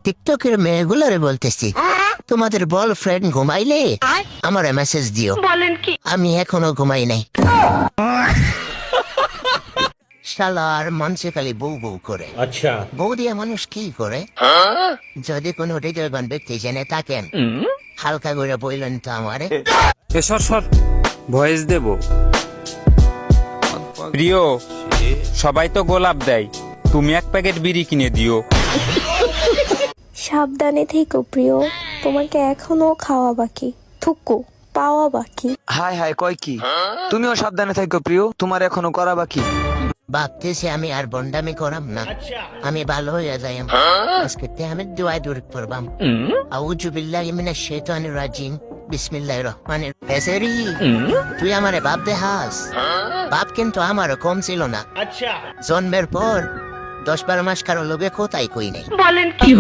টিকটকের মেয়েগুলোরে বলতেছি, তোমাদের বয়ফ্রেন্ড ঘুমাইলে আমার মেসেজ দিও। বলেন কি? আমি এখনো ঘুমাই নাই। শালার মঞ্চে খালি বউ বউ করে। अच्छा বউ দিয়ে মানুষ কি করে? যদি কোনো হৃদয়বান ব্যক্তি জেনে থাকেন, হালকা করে বললেন তো আমারে। সর সর ভয়েস দেব। প্রিয়, সবাই তো গোলাপ দেয়, তুমি এক প্যাকেট বিড়ি কিনে দিও। সাবধানে থেকো প্রিয়, তোমাকে এখনো খাওয়া বাকি, থুকু পাওয়া বাকি। হাই হাই কয় কি? তুমিও সাবধানে থাকো প্রিয়, তোমার এখনো করা বাকি। ভাবতেছি আমি আর বন্ডামি করাম না, আমি ভালো হয়ে যাই। আজকে আমি দোয়ায় দূর করবাম। আউযু বিল্লাহি মিনাশ শাইতানির রাজিম, বিসমিল্লাহির রহমানির রহিম। তুই আমারে বাপ দেখাস? বাপ কিন্তু আমারও কম ছিল না। अच्छा জন্মের পর 10-12 মাস কারো লোভে কোথায় কই নাই। বলেন কি?